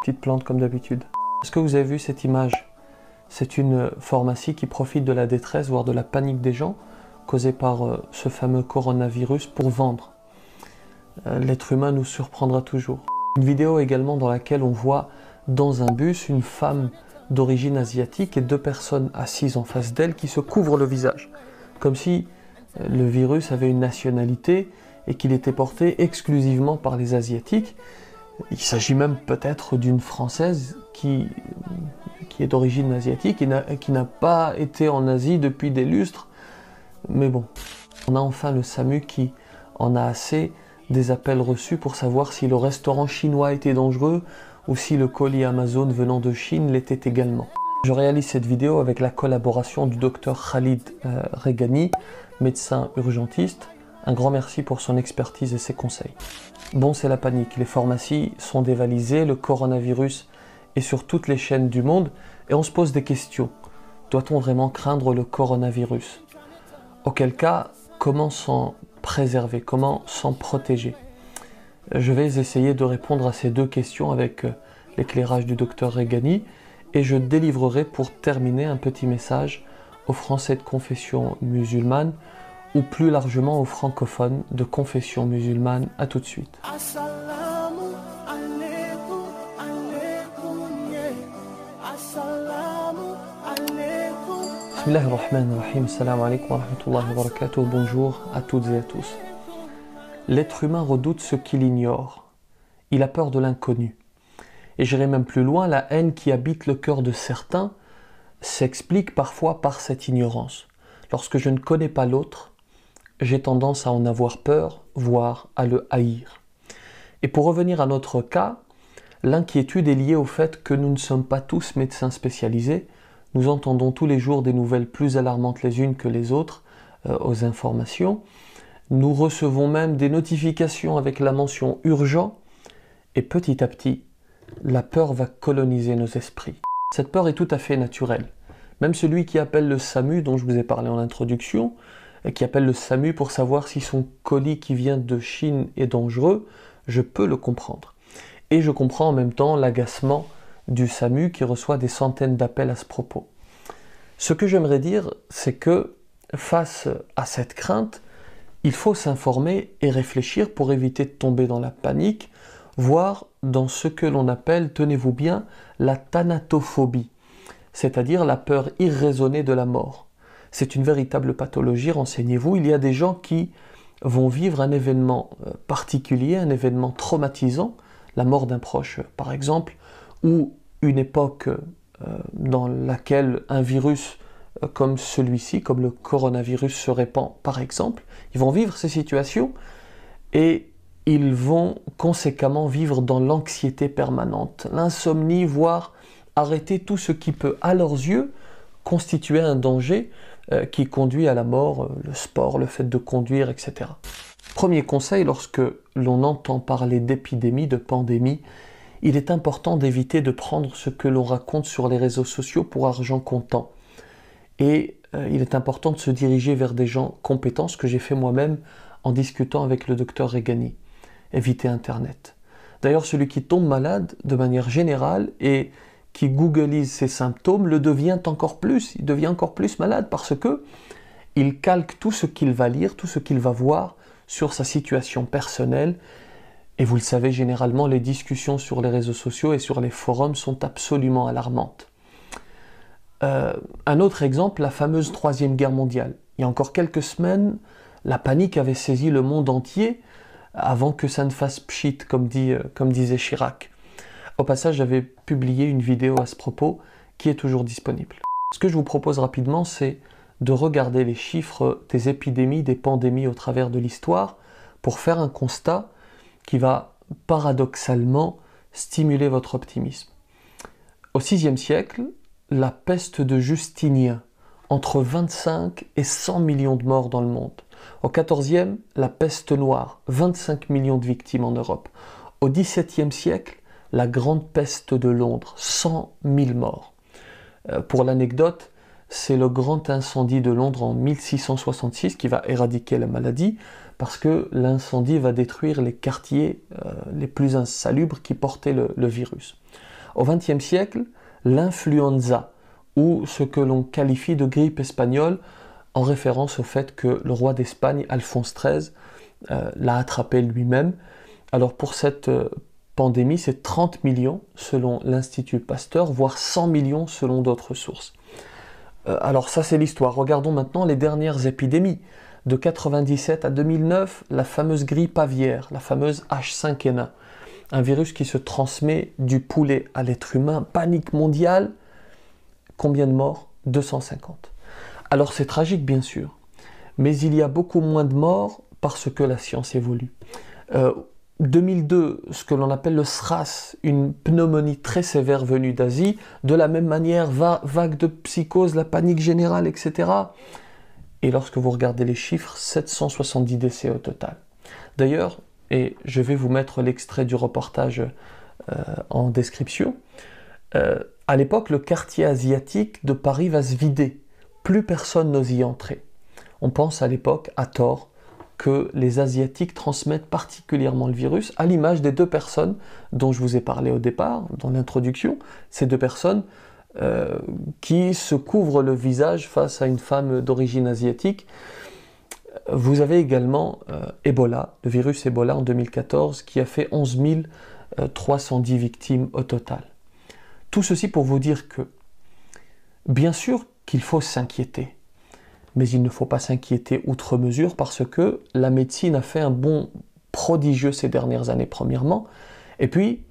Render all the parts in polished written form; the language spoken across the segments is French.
Petite plante comme d'habitude. Est-ce que vous avez vu cette image? C'est une pharmacie qui profite de la détresse, voire de la panique des gens, causée par ce fameux coronavirus pour vendre. L'être humain nous surprendra toujours. Une vidéo également dans laquelle on voit dans un bus une femme d'origine asiatique et deux personnes assises en face d'elle qui se couvrent le visage. Comme si le virus avait une nationalité et qu'il était porté exclusivement par les Asiatiques. Il s'agit même peut-être d'une Française qui est d'origine asiatique et qui n'a pas été en Asie depuis des lustres. Mais bon, on a enfin le SAMU qui en a assez des appels reçus pour savoir si le restaurant chinois était dangereux ou si le colis Amazon venant de Chine l'était également. Je réalise cette vidéo avec la collaboration du docteur Khalid Reghani, médecin urgentiste. Un grand merci pour son expertise et ses conseils. Bon, c'est la panique. Les pharmacies sont dévalisées, le coronavirus est sur toutes les chaînes du monde et on se pose des questions. Doit-on vraiment craindre le coronavirus? Auquel cas, comment s'en préserver? Comment s'en protéger? Je vais essayer de répondre à ces deux questions avec l'éclairage du docteur Reghani et je délivrerai pour terminer un petit message aux Français de confession musulmane ou plus largement aux francophones de confession musulmane. À tout de suite. Bismillahirrahmanirrahim. Assalamu alaikum wa rahmatullahi wa barakatuh. Bonjour à toutes et à tous. L'être humain redoute ce qu'il ignore. Il a peur de l'inconnu. Et j'irai même plus loin, la haine qui habite le cœur de certains s'explique parfois par cette ignorance. Lorsque je ne connais pas l'autre, j'ai tendance à en avoir peur, voire à le haïr. Et pour revenir à notre cas, l'inquiétude est liée au fait que nous ne sommes pas tous médecins spécialisés. Nous entendons tous les jours des nouvelles plus alarmantes les unes que les autres aux informations. Nous recevons même des notifications avec la mention « urgent » et petit à petit, la peur va coloniser nos esprits. Cette peur est tout à fait naturelle. Même celui qui appelle le SAMU, dont je vous ai parlé en introduction, qui appelle le SAMU pour savoir si son colis qui vient de Chine est dangereux, je peux le comprendre. Et je comprends en même temps l'agacement du SAMU qui reçoit des centaines d'appels à ce propos. Ce que j'aimerais dire, c'est que face à cette crainte, il faut s'informer et réfléchir pour éviter de tomber dans la panique, voire dans ce que l'on appelle, tenez-vous bien, la thanatophobie, c'est-à-dire la peur irraisonnée de la mort. C'est une véritable pathologie, renseignez-vous. Il y a des gens qui vont vivre un événement particulier, un événement traumatisant, la mort d'un proche par exemple, ou une époque dans laquelle un virus comme celui-ci, comme le coronavirus se répand par exemple. Ils vont vivre ces situations et ils vont conséquemment vivre dans l'anxiété permanente, l'insomnie, voire arrêter tout ce qui peut, à leurs yeux, constituer un danger qui conduit à la mort, le sport, le fait de conduire, etc. Premier conseil, lorsque l'on entend parler d'épidémie, de pandémie, il est important d'éviter de prendre ce que l'on raconte sur les réseaux sociaux pour argent comptant. Et il est important de se diriger vers des gens compétents, ce que j'ai fait moi-même en discutant avec le docteur Reghani. Éviter Internet. D'ailleurs, celui qui tombe malade, de manière générale, et qui googleise ses symptômes, le devient encore plus. Il devient encore plus malade parce que il calque tout ce qu'il va lire, tout ce qu'il va voir sur sa situation personnelle. Et vous le savez, généralement, les discussions sur les réseaux sociaux et sur les forums sont absolument alarmantes. Un autre exemple, la fameuse Troisième Guerre mondiale. Il y a encore quelques semaines, la panique avait saisi le monde entier avant que ça ne fasse pchit, comme disait Chirac. Au passage, j'avais publié une vidéo à ce propos qui est toujours disponible. Ce que je vous propose rapidement, c'est de regarder les chiffres des épidémies, des pandémies au travers de l'histoire pour faire un constat qui va paradoxalement stimuler votre optimisme. Au VIe siècle, la peste de Justinien, entre 25 et 100 millions de morts dans le monde. Au XIVe, la peste noire, 25 millions de victimes en Europe. Au XVIIe siècle, la grande peste de Londres, 100 000 morts. Pour l'anecdote, c'est le grand incendie de Londres en 1666 qui va éradiquer la maladie, parce que l'incendie va détruire les quartiers les plus insalubres qui portaient le virus. Au XXe siècle, l'influenza, ou ce que l'on qualifie de grippe espagnole, en référence au fait que le roi d'Espagne, Alphonse XIII, l'a attrapé lui-même. Alors pour cette pandémie, c'est 30 millions selon l'Institut Pasteur, voire 100 millions selon d'autres sources. Alors ça c'est l'histoire. Regardons maintenant les dernières épidémies. De 97 à 2009, la fameuse grippe aviaire, la fameuse H5N1, un virus qui se transmet du poulet à l'être humain, panique mondiale. Combien de morts? 250. Alors c'est tragique bien sûr, mais il y a beaucoup moins de morts parce que la science évolue. 2002, ce que l'on appelle le SRAS, une pneumonie très sévère venue d'Asie, de la même manière, vague de psychose, la panique générale, etc. Et lorsque vous regardez les chiffres, 770 décès au total. D'ailleurs, et je vais vous mettre l'extrait du reportage en description, à l'époque, le quartier asiatique de Paris va se vider. Plus personne n'ose y entrer. On pense à l'époque, à tort, que les Asiatiques transmettent particulièrement le virus, à l'image des deux personnes dont je vous ai parlé au départ, dans l'introduction, ces deux personnes qui se couvrent le visage face à une femme d'origine asiatique. Vous avez également Ebola, le virus Ebola en 2014, qui a fait 11 310 victimes au total. Tout ceci pour vous dire que, bien sûr qu'il faut s'inquiéter, mais il ne faut pas s'inquiéter outre mesure parce que la médecine a fait un bond prodigieux ces dernières années, premièrement. Et puis,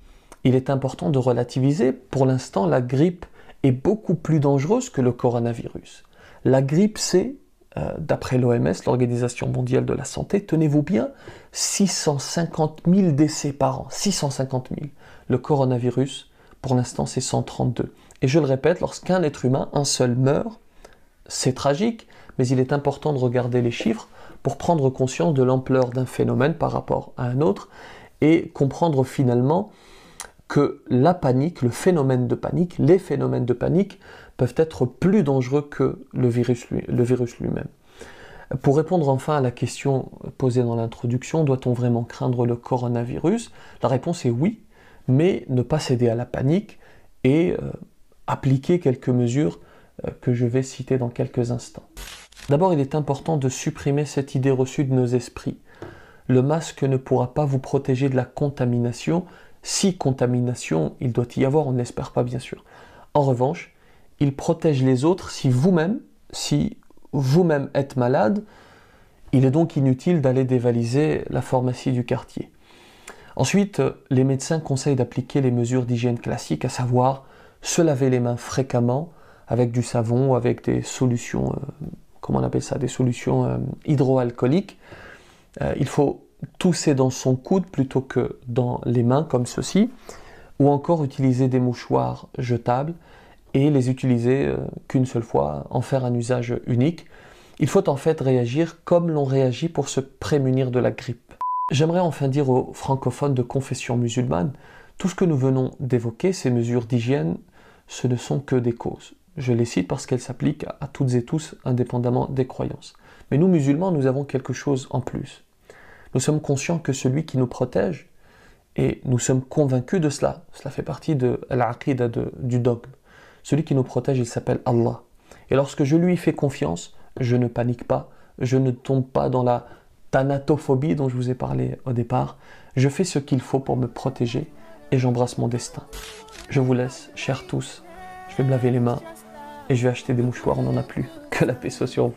il est important de relativiser. Pour l'instant, la grippe est beaucoup plus dangereuse que le coronavirus. La grippe, c'est, d'après l'OMS, l'Organisation mondiale de la santé, tenez-vous bien, 650 000 décès par an. 650 000. Le coronavirus, pour l'instant, c'est 132. Et je le répète, lorsqu'un être humain, un seul meurt, c'est tragique, mais il est important de regarder les chiffres pour prendre conscience de l'ampleur d'un phénomène par rapport à un autre et comprendre finalement que la panique, le phénomène de panique, les phénomènes de panique peuvent être plus dangereux que le virus lui-même. Pour répondre enfin à la question posée dans l'introduction, doit-on vraiment craindre le coronavirus? La réponse est oui, mais ne pas céder à la panique et appliquer quelques mesures que je vais citer dans quelques instants. D'abord, il est important de supprimer cette idée reçue de nos esprits. Le masque ne pourra pas vous protéger de la contamination. Si contamination, il doit y avoir, on ne l'espère pas bien sûr. En revanche, il protège les autres si vous-même êtes malade. Il est donc inutile d'aller dévaliser la pharmacie du quartier. Ensuite, les médecins conseillent d'appliquer les mesures d'hygiène classiques, à savoir se laver les mains fréquemment avec du savon ou avec des solutions, comment on appelle ça, des solutions hydroalcooliques. Il faut tousser dans son coude plutôt que dans les mains comme ceci, ou encore utiliser des mouchoirs jetables et les utiliser qu'une seule fois, en faire un usage unique. Il faut en fait réagir comme l'on réagit pour se prémunir de la grippe. J'aimerais enfin dire aux francophones de confession musulmane, tout ce que nous venons d'évoquer, ces mesures d'hygiène, ce ne sont que des causes. Je les cite parce qu'elles s'appliquent à toutes et tous, indépendamment des croyances. Mais nous, musulmans, nous avons quelque chose en plus. Nous sommes conscients que celui qui nous protège, et nous sommes convaincus de cela, cela fait partie de l'aqidah, du dogme. Celui qui nous protège, il s'appelle Allah. Et lorsque je lui fais confiance, je ne panique pas, je ne tombe pas dans la thanatophobie dont je vous ai parlé au départ. Je fais ce qu'il faut pour me protéger et j'embrasse mon destin. Je vous laisse, chers tous, je vais me laver les mains et je vais acheter des mouchoirs, on n'en a plus. Que la paix soit sur vous.